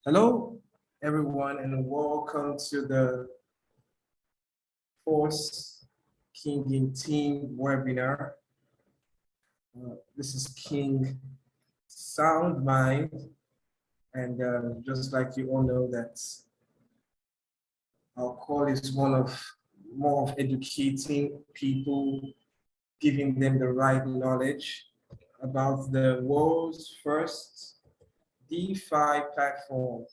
Hello, everyone, and welcome to the Force King in Team webinar. This is King Sound Mind, and just like you all know that our call is more of educating people, giving them the right knowledge about the world's first DeFi platform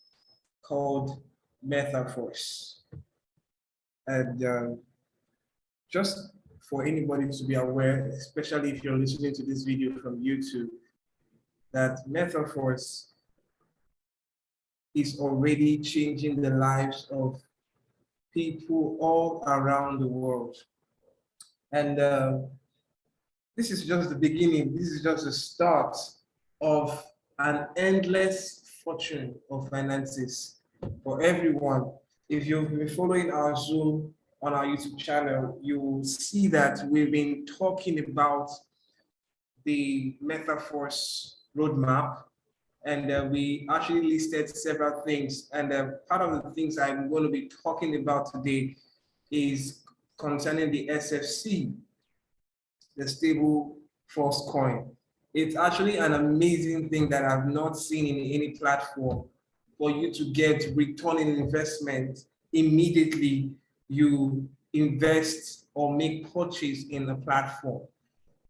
called Metaverse. And just for anybody to be aware, especially if you're listening to this video from YouTube, that Metaverse is already changing the lives of people all around the world. And this is just the beginning. This is just the start of an endless fortune of finances for everyone. If you've been following our Zoom on our YouTube channel, you will see that we've been talking about the Metaverse roadmap, and we actually listed several things. And part of the things I'm going to be talking about today is concerning the S.F.C, the stable force coin. It's actually an amazing thing that I've not seen in any platform, for you to get return in investment immediately you invest or make purchase in a platform.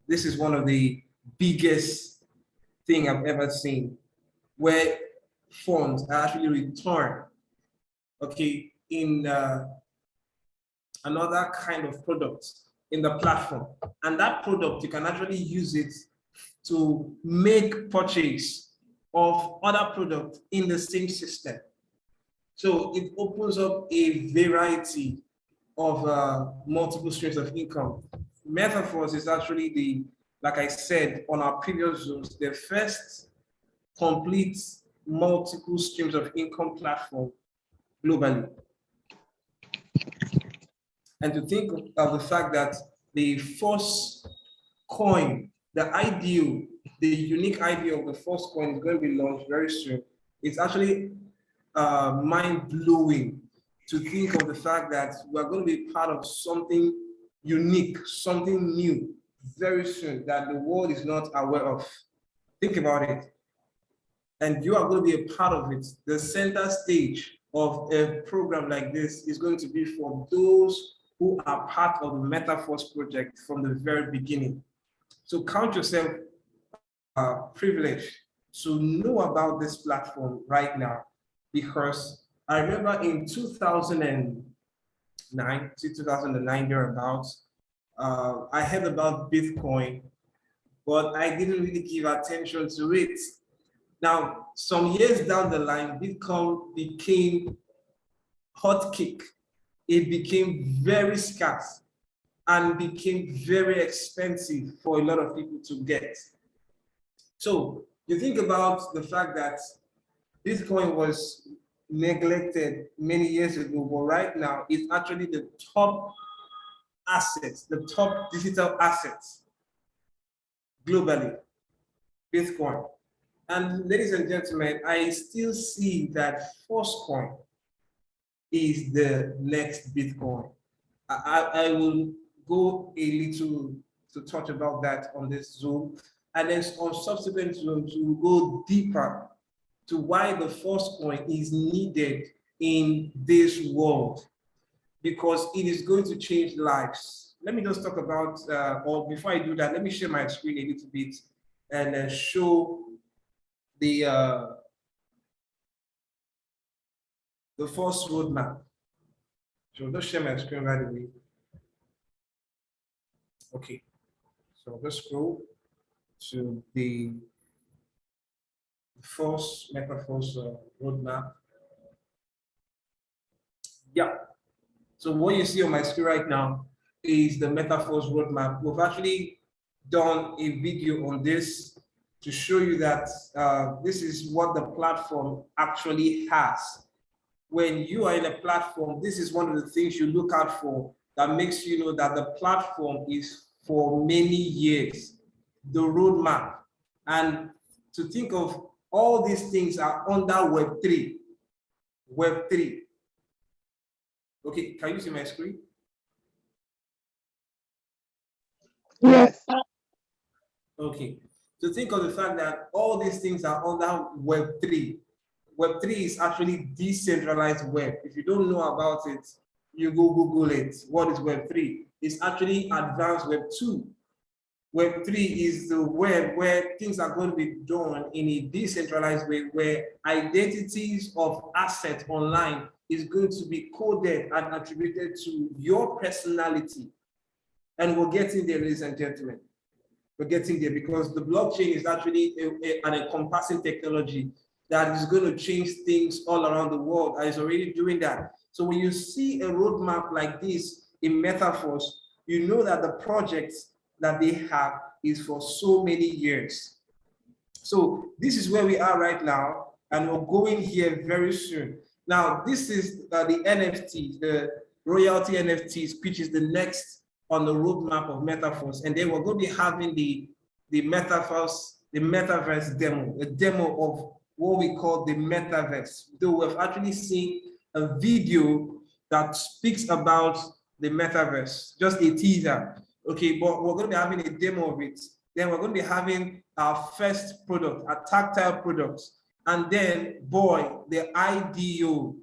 This is one of the biggest thing I've ever seen, where funds are actually returned, okay, in another kind of product in the platform. And that product, you can actually use it to make purchase of other products in the same system. So it opens up a variety of multiple streams of income. Metaverse is actually the, like I said on our previous Zooms, the first complete multiple streams of income platform globally. And to think of the fact that the first coin, the ideal, the unique idea of the first coin is going to be launched very soon. It's actually mind-blowing to think of the fact that we're going to be part of something unique, something new very soon that the world is not aware of. Think about it. And you are going to be a part of it. The center stage of a program like this is going to be for those who are part of the Metaverse project from the very beginning. So count yourself privileged to know about this platform right now, because I remember in 2009 thereabouts, I heard about Bitcoin, but I didn't really give attention to it. Now, some years down the line, Bitcoin became hot cake. It became very scarce and became very expensive for a lot of people to get. So you think about the fact that Bitcoin was neglected many years ago, but right now it's actually the top assets, the top digital assets globally, Bitcoin. And ladies and gentlemen, I still see that Forcecoin is the next Bitcoin. I will go a little to talk about that on this Zoom. And then on subsequent Zooms, we will go deeper to why the Forcecoin is needed in this world, because it is going to change lives. Let me just talk about, or before I do that, let me share my screen a little bit and show the Force roadmap. So I'll just share my screen right away. Okay, so let's go to the Force Metaverse roadmap. Yeah. So what you see on my screen right now is the Metaverse roadmap. We've actually done a video on this to show you that this is what the platform actually has. When you are in a platform, this is one of the things you look out for that makes you know that the platform is for many years, the roadmap. And to think of all these things are under Web3. Web3. Okay, can you see my screen? Yes. Okay, so think of the fact that all these things are under Web3. Web3 is actually decentralized web. If you don't know about it, you go Google it. What is Web3? It's actually advanced Web 2. Web 3 is the web where things are going to be done in a decentralized way, where identities of assets online is going to be coded and attributed to your personality. And we're getting there, ladies and gentlemen. We're getting there because the blockchain is actually an encompassing technology that is going to change things all around the world and is already doing that. So when you see a roadmap like this in Metaverse, you know that the projects that they have is for so many years. So this is where we are right now, and we're going here very soon. Now, this is the NFT, the royalty NFTs, which is the next on the roadmap of Metaverse. And then we're going to be having the metaverse demo, a demo of what we call the metaverse. Though we've actually seen a video that speaks about the metaverse, just a teaser. Okay, but we're going to be having a demo of it. Then we're going to be having our first product, a tactile product. And then, boy, the IDO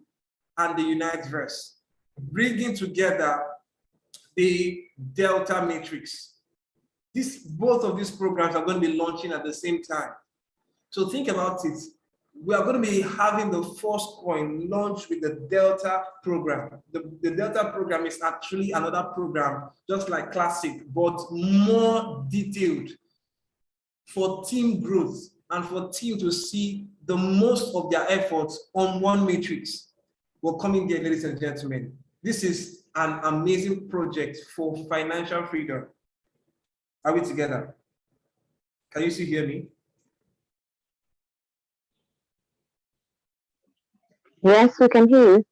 and the Uniteverse, bringing together the Delta Matrix. Both of these programs are going to be launching at the same time. So think about it. We are going to be having the first coin launched with the Delta program. The Delta program is actually another program, just like Classic, but more detailed for team growth and for team to see the most of their efforts on one matrix. We're coming there, ladies and gentlemen. This is an amazing project for financial freedom. Are we together? Can you still hear me? Yes, we can hear you.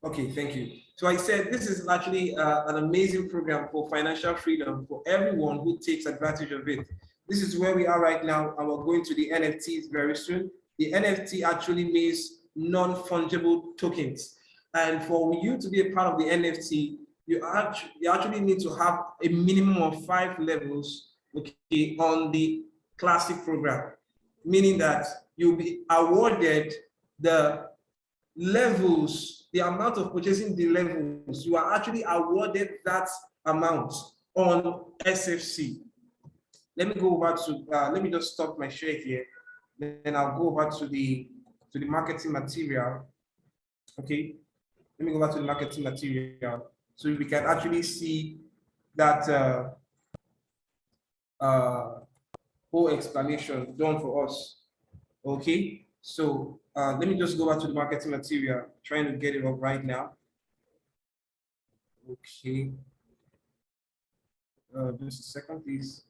Okay, thank you. So I said this is actually an amazing program for financial freedom for everyone who takes advantage of it. This is where we are right now, and we're going to the NFTs very soon. The NFT actually means non-fungible tokens. And for you to be a part of the NFT, you actually need to have a minimum of 5 levels, okay, on the Classic program, meaning that you'll be awarded the levels, the amount of purchasing the levels, you are actually awarded that amount on S.F.C. Let me go over to, let me just stop my share here. Then I'll go over to the marketing material. Okay, let me go back to the marketing material so we can actually see that whole explanation done for us. Okay, so let me just go back to the marketing material, trying to get it up right now. Okay, just a second, please.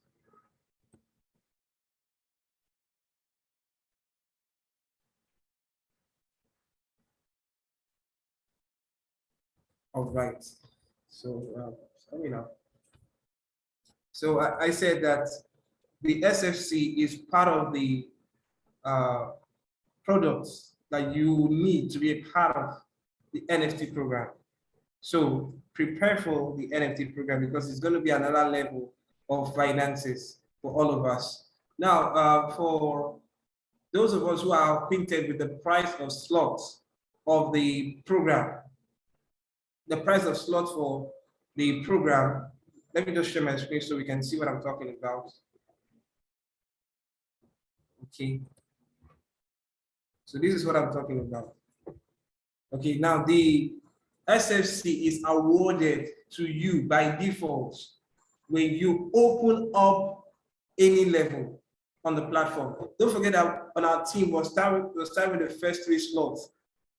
All right, so sorry now. So I said that the S.F.C is part of the products that you need to be a part of the NFT program. So prepare for the NFT program because it's going to be another level of finances for all of us. Now, for those of us who are acquainted with the price of slots of the program, the price of slots for the program, let me just share my screen so we can see what I'm talking about. Okay. So this is what I'm talking about. Okay, now the S.F.C is awarded to you by default when you open up any level on the platform. Don't forget that on our team, we'll start with the first 3 slots.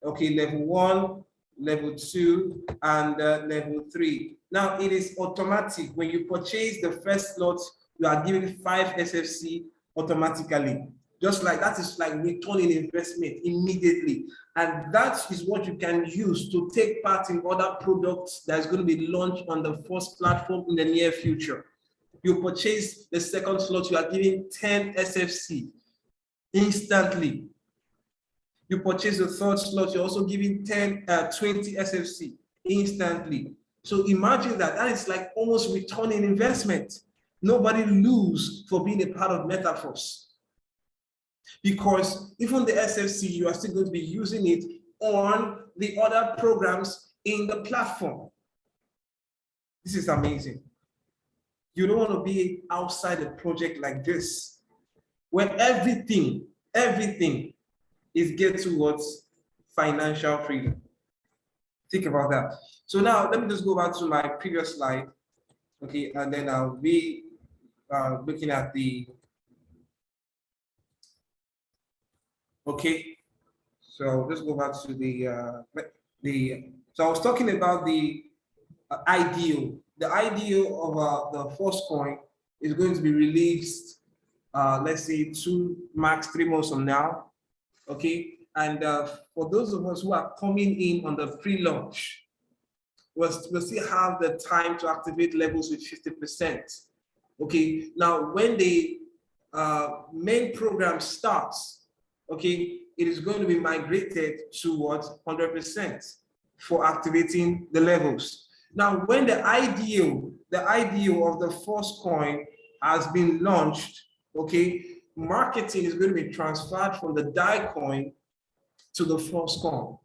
Okay, level 1, level 2, and level 3. Now it is automatic. When you purchase the first slot, you are given 5 S.F.C automatically. Just like that is like return in investment immediately. And that is what you can use to take part in other products that is going to be launched on the first platform in the near future. You purchase the second slot, you are giving 10 S.F.C instantly. You purchase the third slot, you're also giving 20 SFC instantly. So imagine that. That is like almost returning investment. Nobody lose for being a part of Metaverse. Because even the SFC, you are still going to be using it on the other programs in the platform. This is amazing. You don't want to be outside a project like this, where everything is get towards financial freedom. Think about that. So now let me just go back to my previous slide, okay, and then I'll be looking at the, okay. So let's go back to so I was talking about the ideal. The ideal of the first coin is going to be released, let's say 2, max 3 months from now, okay? And for those of us who are coming in on the pre-launch, we'll still have the time to activate levels with 50%. Okay, now when the main program starts, okay, it is going to be migrated towards 100% for activating the levels. Now, when the ideal of the first coin has been launched, okay, marketing is going to be transferred from the DAI coin to the first coin.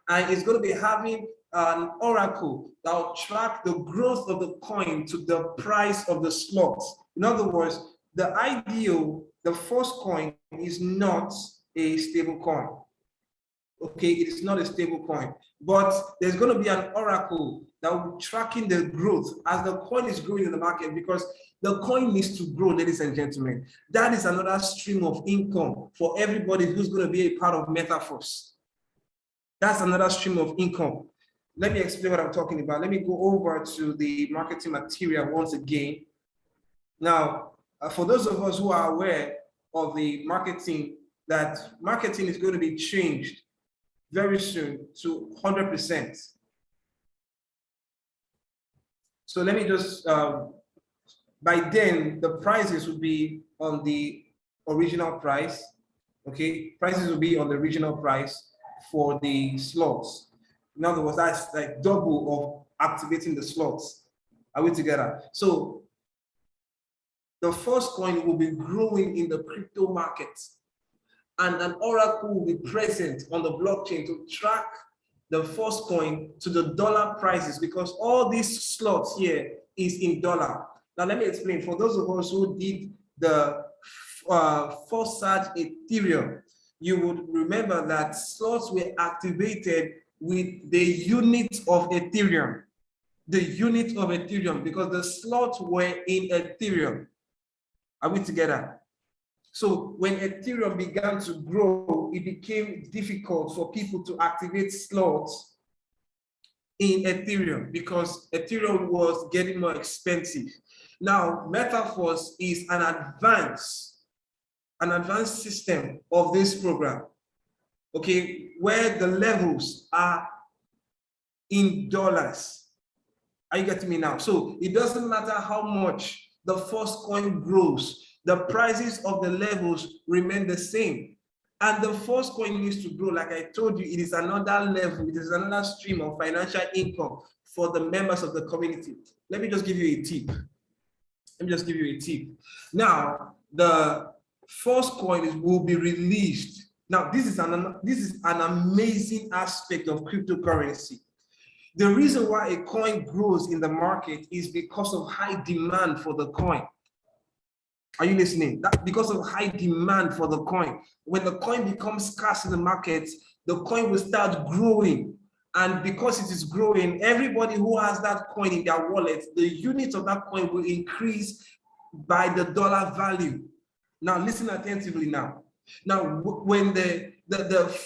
And it's going to be having an oracle that will track the growth of the coin to the price of the slots. In other words, the ideal, the first coin is not a stable coin. Okay, it is not a stable coin, but there's going to be an oracle that will be tracking the growth as the coin is growing in the market, because the coin needs to grow, ladies and gentlemen. That is another stream of income for everybody who's going to be a part of Metaverse. That's another stream of income. Let me explain what I'm talking about. Let me go over to the marketing material once again. Now, for those of us who are aware of the marketing, that marketing is going to be changed very soon to 100%. So let me just, by then, the prices will be on the original price, okay? Prices will be on the original price for the slots. In other words, that's like double of activating the slots. Are we together? So the first coin will be growing in the crypto market, and an oracle will be present on the blockchain to track the first coin to the dollar prices, because all these slots here is in dollar. Now let me explain. For those of us who did the first surge Ethereum, you would remember that slots were activated with the unit of Ethereum. The unit of Ethereum, because the slots were in Ethereum. Are we together? So when Ethereum began to grow, it became difficult for people to activate slots in Ethereum because Ethereum was getting more expensive. Now, Metaverse is an advanced system of this program, okay, where the levels are in dollars. Are you getting me now? So it doesn't matter how much the first coin grows, the prices of the levels remain the same. And the first coin needs to grow. Like I told you, it is another level, it is another stream of financial income for the members of the community. Let me just give you a tip. Now, the first coin will be released. Now, this is an amazing aspect of cryptocurrency. The reason why a coin grows in the market is because of high demand for the coin. Are you listening? That's because of high demand for the coin. When the coin becomes scarce in the market, the coin will start growing. And because it is growing, everybody who has that coin in their wallet, the unit of that coin will increase by the dollar value. Now, listen attentively now. Now, when the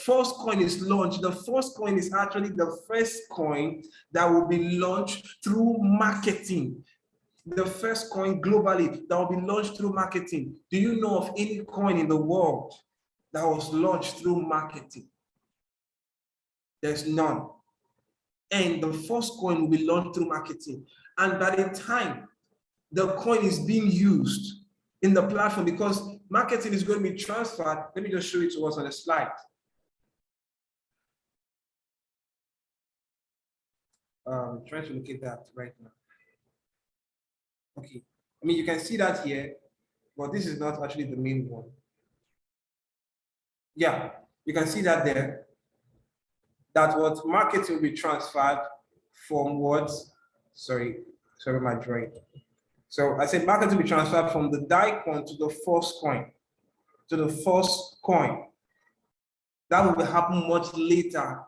first coin is launched, the first coin is actually the first coin that will be launched through marketing. The first coin globally that will be launched through marketing. Do you know of any coin in the world that was launched through marketing? There's none. And the first coin will be launched through marketing. And by the time the coin is being used in the platform, because marketing is going to be transferred, let me just show it to us on the slide. Trying to locate that right now. Okay, I mean, you can see that here, but this is not actually the main one. Yeah, you can see that there, that what market will be transferred from what, sorry, my drawing. So I said market will be transferred from the DAI coin to the first coin, That will happen much later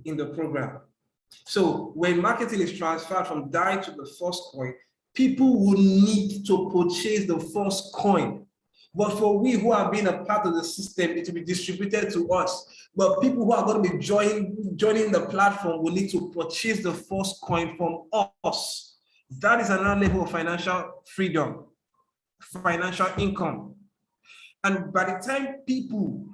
in the program. So when marketing is transferred from DAI to the first coin, people will need to purchase the first coin. But for we who have been a part of the system, it will be distributed to us. But people who are going to be joining the platform will need to purchase the first coin from us. That is another level of financial freedom, financial income. And by the time people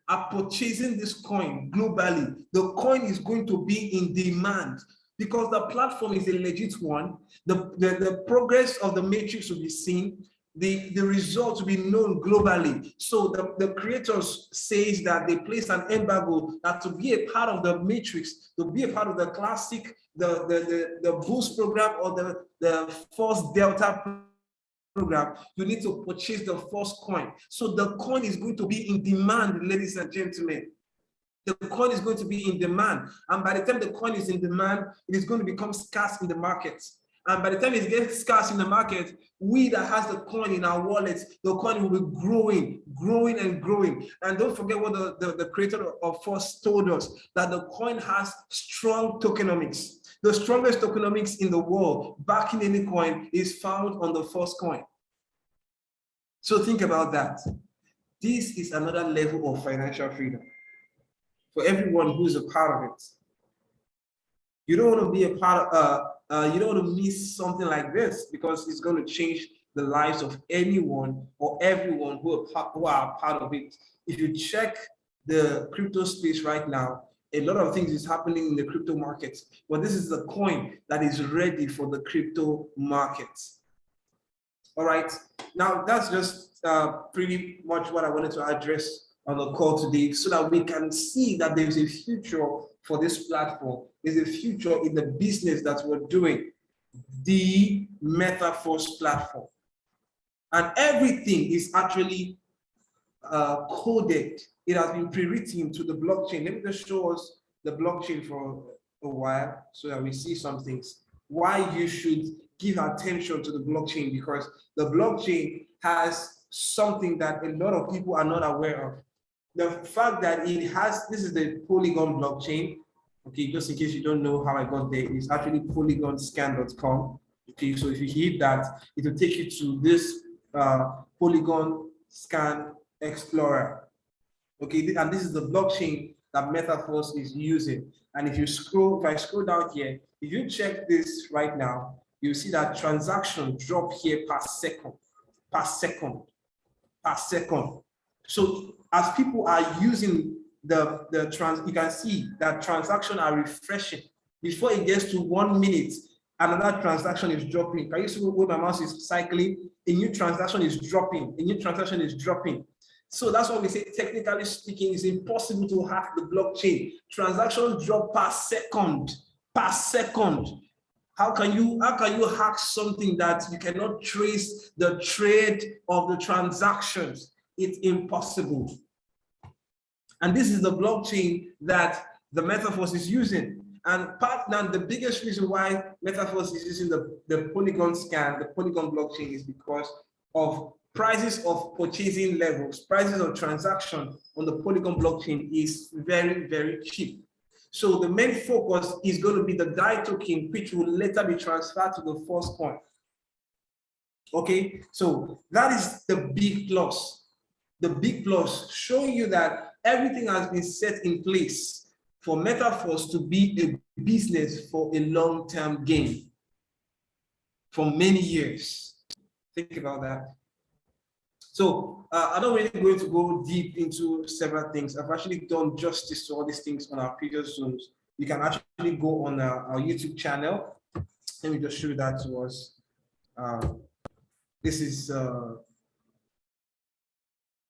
are purchasing this coin globally, the coin is going to be in demand because the platform is a legit one. The progress of the matrix will be seen. The results will be known globally. So the creators says that they place an embargo that to be a part of the matrix, to be a part of the classic, the boost program or the first delta program, you need to purchase the first coin. So the coin is going to be in demand, ladies and gentlemen. The coin is going to be in demand. And by the time the coin is in demand, it is going to become scarce in the market. And by the time it gets scarce in the market, we that has the coin in our wallets, the coin will be growing and growing. And don't forget what the creator of First told us, that the coin has strong tokenomics. The strongest tokenomics in the world backing any coin is found on the first coin. So think about that. This is another level of financial freedom for everyone who's a part of it. You don't want to be a part of, you don't want to miss something like this because it's going to change the lives of anyone or everyone who are part of it. If you check the crypto space right now, a lot of things is happening in the crypto markets, but this is the coin that is ready for the crypto markets. All right, now that's just pretty much what I wanted to address on the call today so that we can see that there's a future for this platform. There's a future in the business that we're doing, the Metaverse platform. And everything is actually coded. It has been pre-written to the blockchain. Let me just show us the blockchain for a while so that we see some things. Why you should give attention to the blockchain, because the blockchain has something that a lot of people are not aware of. The fact that it has, this is the Polygon blockchain. Okay, just in case you don't know how I got there, it's actually polygonscan.com. Okay, so if you hit that, it will take you to this Polygon Scan Explorer. Okay, and this is the blockchain that Metaverse is using. And if I scroll down here, if you check this right now, you see that transaction drop here per second. So as people are using you can see that transactions are refreshing. Before it gets to 1 minute, another transaction is dropping. Can you see where my mouse is cycling? A new transaction is dropping. So that's why we say, technically speaking, it's impossible to hack the blockchain. Transactions drop per second. How can you hack something that you cannot trace the trade of the transactions? It's impossible. And this is the blockchain that the Metaverse is using. And now the biggest reason why Metaverse is using the Polygon scan, the Polygon blockchain, is because of prices of purchasing levels, prices of transaction on the Polygon blockchain is very, very cheap. So the main focus is going to be the DAI token, which will later be transferred to the first coin. Okay, so that is the big plus. The big plus showing you that everything has been set in place for Metaverse to be a business for a long-term gain for many years. Think about that. So I'm not really going to go deep into several things. I've actually done justice to all these things on our previous Zooms. You can actually go on our YouTube channel. Let me just show that to us. This is,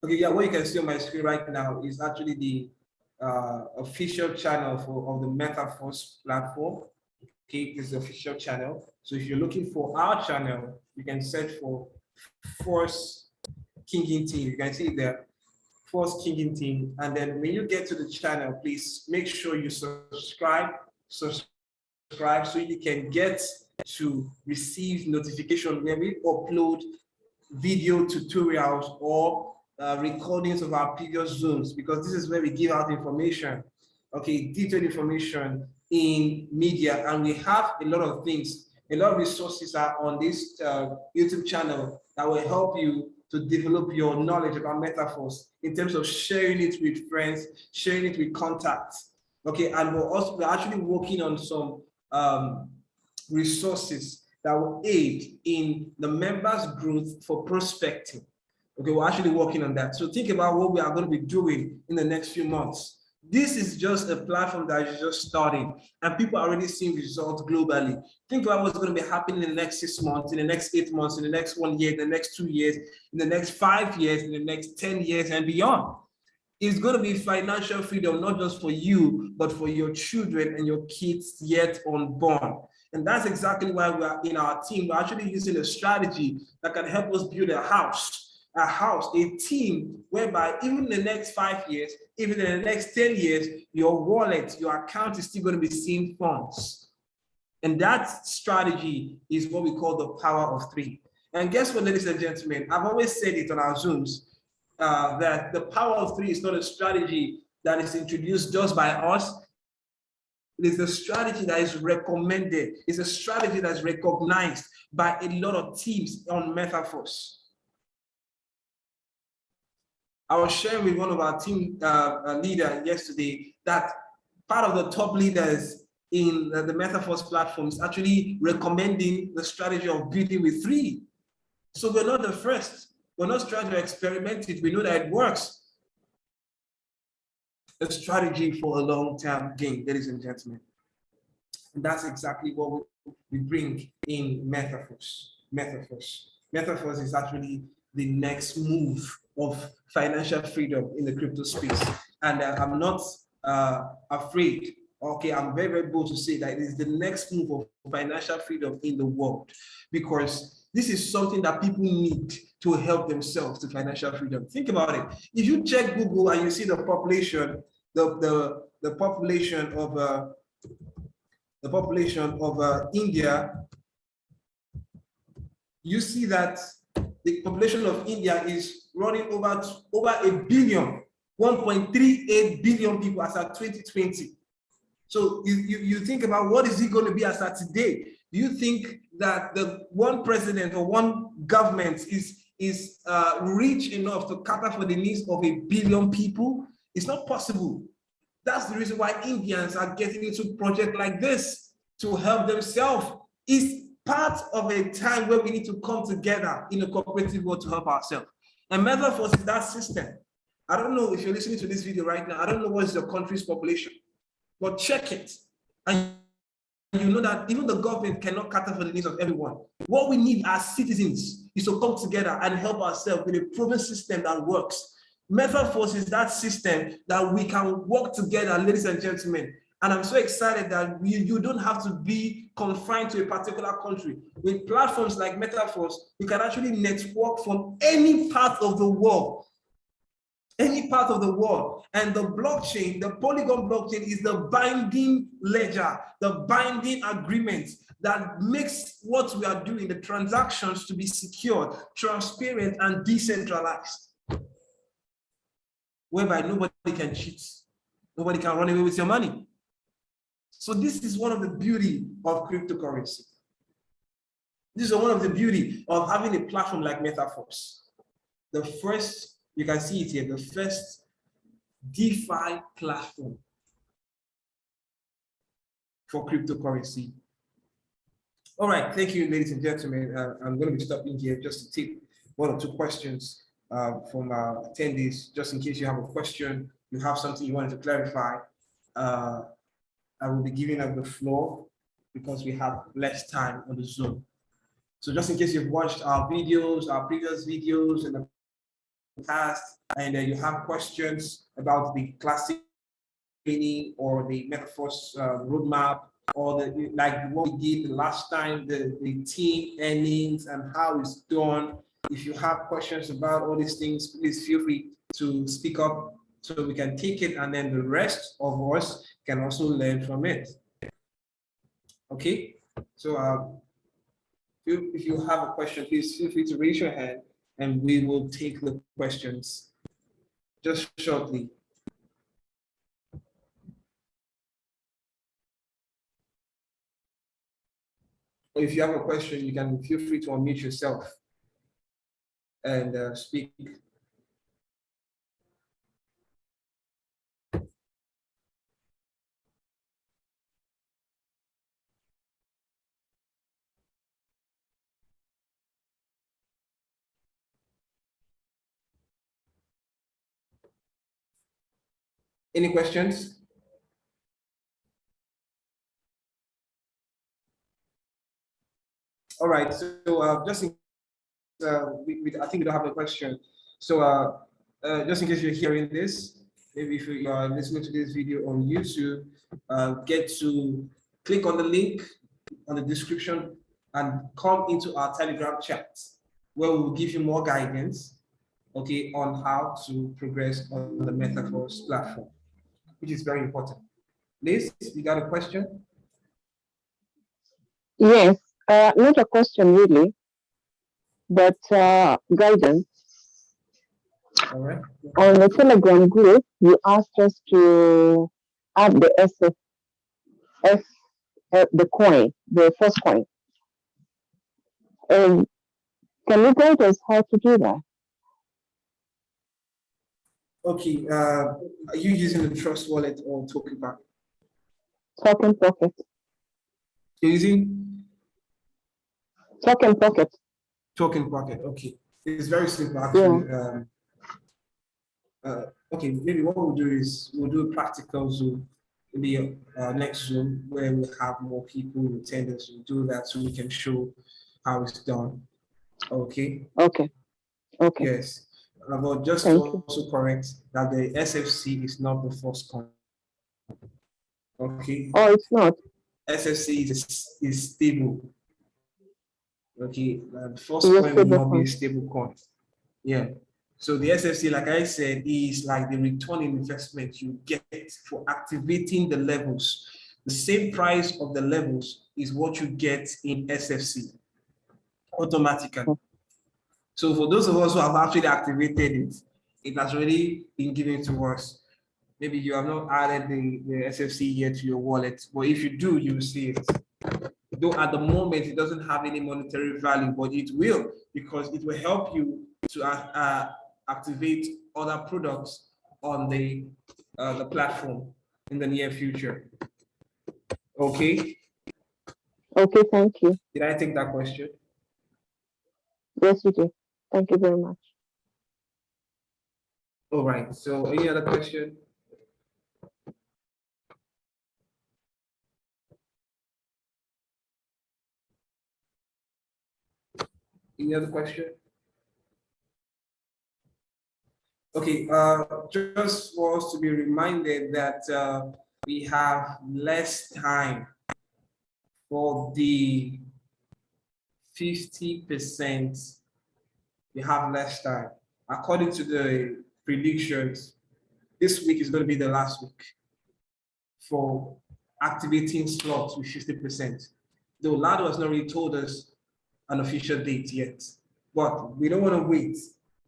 okay, yeah, what you can see on my screen right now is actually the official channel of the Metaverse platform. Okay, this is the official channel. So if you're looking for our channel, you can search for Force Kinging Team. You can see there, Force Kinging Team. And then when you get to the channel, please make sure you subscribe so you can get to receive notification when we upload video tutorials or recordings of our previous Zooms, because this is where we give out information, okay, detailed information in media, and we have a lot of things, a lot of resources are on this YouTube channel that will help you to develop your knowledge about metaphors in terms of sharing it with friends, sharing it with contacts, okay, and we're actually working on some resources that will aid in the members' growth for prospecting. Okay, we're actually working on that. So think about what we are going to be doing in the next few months. This is just a platform that is just starting, and people are already seeing results globally. Think about what's going to be happening in the next 6 months, in the next 8 months, in the next 1 year, in the next 2 years, in the next 5 years, in the next 10 years, and beyond. It's going to be financial freedom, not just for you, but for your children and your kids yet unborn. And that's exactly why we are in our team. We're actually using a strategy that can help us build a team whereby even in the next 5 years, even in the next 10 years, your wallet, your account is still going to be seeing funds. And that strategy is what we call the power of three. And guess what, ladies and gentlemen, I've always said it on our Zooms, that the power of three is not a strategy that is introduced just by us. It is a strategy that is recommended. It's a strategy that's recognized by a lot of teams on Metaphors. I was sharing with one of our team leaders yesterday that part of the top leaders in the Metaphors platform is actually recommending the strategy of building with three. So we're not the first. We're not trying to experiment it. We know that it works. A strategy for a long-term gain, ladies and gentlemen. And that's exactly what we bring in Metaphors. Metaphors is actually the next move of financial freedom in the crypto space. And I'm not afraid. Okay, I'm very, very bold to say that it is the next move of financial freedom in the world, because this is something that people need to help themselves to financial freedom. Think about it. If you check Google and you see the population, the population of India, you see that the population of India is running over a billion, 1.38 billion people as at 2020. So you think about what is it going to be as at today? Do you think that the one president or one government is rich enough to cater for the needs of a billion people? It's not possible. That's the reason why Indians are getting into projects like this to help themselves. It's part of a time where we need to come together in a cooperative world to help ourselves. And Metaphors is that system. I don't know if you're listening to this video right now, I don't know what is your country's population, but check it. And you know that even the government cannot cater for the needs of everyone. What we need as citizens is to come together and help ourselves with a proven system that works. Metaphors is that system that we can work together, ladies and gentlemen. And I'm so excited that you don't have to be confined to a particular country. With platforms like Metaphors, you can actually network from any part of the world. Any part of the world. And the blockchain, the Polygon blockchain, is the binding ledger, the binding agreement that makes what we are doing, the transactions, to be secure, transparent, and decentralized, whereby nobody can cheat, nobody can run away with your money. So this is one of the beauty of cryptocurrency. This is one of the beauty of having a platform like Metaphors. The first, you can see it here, the first DeFi platform for cryptocurrency. All right, thank you, ladies and gentlemen. I'm going to be stopping here just to take 1 or 2 questions from our attendees, just in case you have a question, you have something you wanted to clarify. I will be giving up the floor because we have less time on the Zoom. So just in case you've watched our videos, our previous videos in the past, and you have questions about the classic training or the Metaphors roadmap, or the like what we did the last time, the team earnings and how it's done. If you have questions about all these things, please feel free to speak up so we can take it, and then the rest of us can also learn from it. Okay, so if you have a question, please feel free to raise your hand and we will take the questions just shortly. Or if you have a question, you can feel free to unmute yourself and speak. Any questions? All right, so just in I think we don't have a question. So just in case you're hearing this, maybe if you are listening to this video on YouTube, get to click on the link on the description and come into our Telegram chat, where we will give you more guidance, okay, on how to progress on the Metaverse platform, which is very important. Liz, you got a question? Yes, not a question really, but guidance. All right. On the Telegram group, you asked us to add the S.F., the coin, the first coin. Can you guide us how to do that? Okay, are you using the Trust Wallet or Token Bank? Token Pocket. You're using Token Pocket. Token Pocket, okay. It's very simple actually. Yeah. Okay, maybe what we'll do is we'll do a practical Zoom, maybe next Zoom where we have more people in attendance. We'll do that so we can show how it's done. Okay. Okay. Okay. Yes. But just to also correct that the S.F.C is not the first coin. Okay. Oh, it's not. S.F.C is stable. Okay. The first coin will not be a stable coin. Yeah. So the S.F.C, like I said, is like the return in investment you get for activating the levels. The same price of the levels is what you get in S.F.C automatically. So for those of us who have actually activated it, it has already been given to us. Maybe you have not added the S.F.C yet to your wallet, but if you do, you will see it. Though at the moment it doesn't have any monetary value, but it will, because it will help you to activate other products on the platform in the near future. Okay. Okay, thank you. Did I take that question? Yes, you did. Thank you very much. All right. So any other question? Any other question? Okay, just for us to be reminded that we have less time for the 50%. We have less time. According to the predictions, this week is going to be the last week for activating slots with 50%. Though Lado has not really told us an official date yet, but we don't want to wait.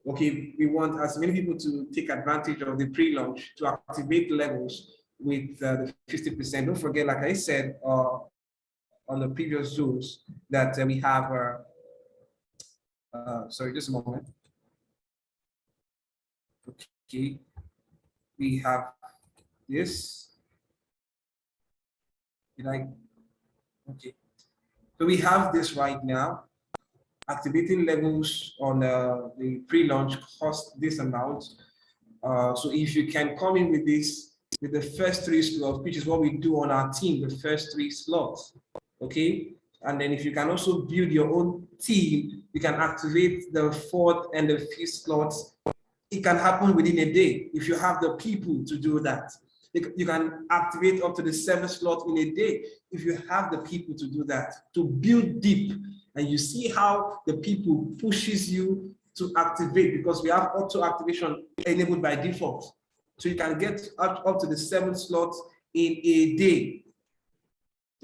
Okay, we want as many people to take advantage of the pre-launch to activate levels with the 50%. Don't forget, like I said on the previous Zooms, that we have, sorry, just a moment. Okay, we have this. Okay, so we have this right now. Activating levels on the pre-launch cost this amount. So if you can come in with this, with the first 3 slots, which is what we do on our team, the first 3 slots, okay? And then if you can also build your own team, you can activate the 4th and the 5th slots. It can happen within a day if you have the people to do that. You can activate up to the 7 slots in a day if you have the people to do that, to build deep. And you see how the people pushes you to activate, because we have auto activation enabled by default. So you can get up to the 7 slots in a day.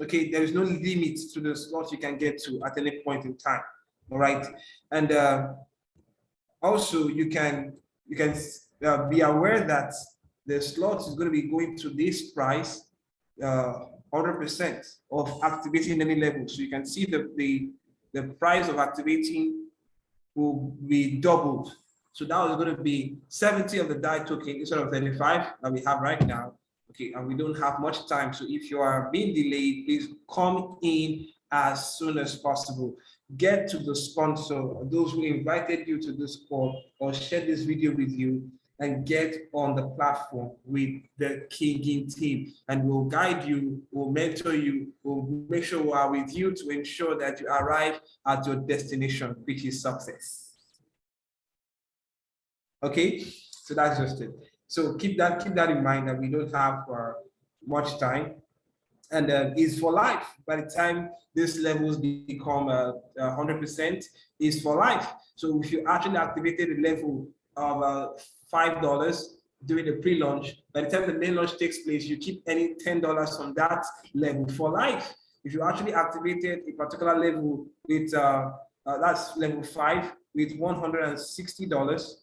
Okay, there is no limit to the slots you can get to at any point in time. All right, and also you can be aware that the slot is going to be going to this price 100% of activating any level. So you can see the price of activating will be doubled. So that is going to be 70 of the DAI token instead of 35 that we have right now. Okay, and we don't have much time. So if you are being delayed, please come in as soon as possible. Get to the sponsor, those who invited you to this call or share this video with you, and get on the platform with the King team, and we'll guide you, we'll mentor you, we'll make sure we are with you to ensure that you arrive at your destination, which is success. Okay, so that's just it. So keep that in mind, that we don't have much time, and it's for life. By the time these levels become 100%, is for life. So if you actually activated a level of $5 during the pre-launch, by the time the main launch takes place, you keep earning $10 on that level for life. If you actually activated a particular level with that's level 5 with $160,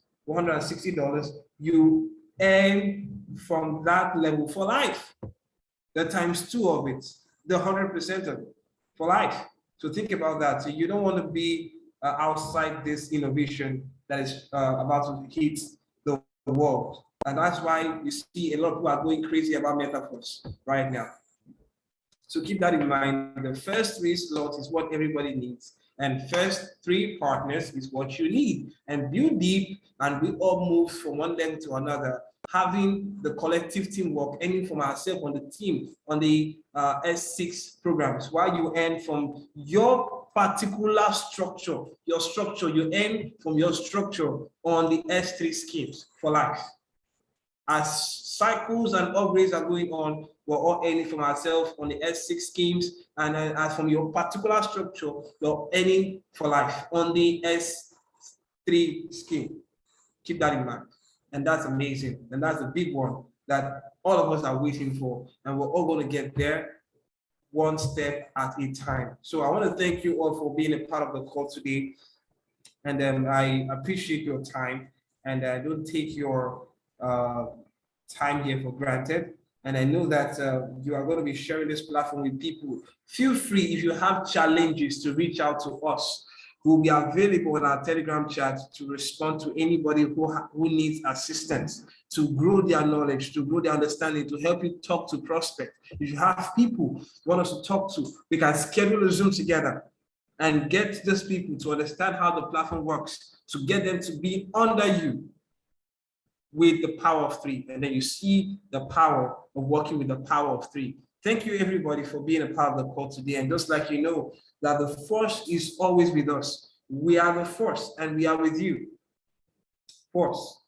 you earn from that level for life. The ×2 of it, the 100% of it for life. So think about that. So you don't want to be outside this innovation that is about to hit the world. And that's why you see a lot of people are going crazy about metaverse right now. So keep that in mind. The first 3 slots is what everybody needs. And first 3 partners is what you need. And build deep, and we all move from one level to another, having the collective teamwork, earning from ourselves on the team, on the S6 programs, while you earn from your particular structure, you earn from your structure on the S3 schemes for life. As cycles and upgrades are going on, we're all earning from ourselves on the S6 schemes, and as from your particular structure, you're earning for life on the S3 scheme. Keep that in mind. And that's amazing. And that's the big one that all of us are waiting for. And we're all going to get there one step at a time. So I want to thank you all for being a part of the call today. And I appreciate your time. And I don't take your time here for granted. And I know that you are going to be sharing this platform with people. Feel free, if you have challenges, to reach out to us. We'll be available in our Telegram chat to respond to anybody who needs assistance, to grow their knowledge, to grow their understanding, to help you talk to prospects. If you have people you want us to talk to, we can schedule a Zoom together and get these people to understand how the platform works, to get them to be under you with the power of 3. And then you see the power of working with the power of 3. Thank you, everybody, for being a part of the call today. And just like you know, that the force is always with us. We are the force, and we are with you. Force.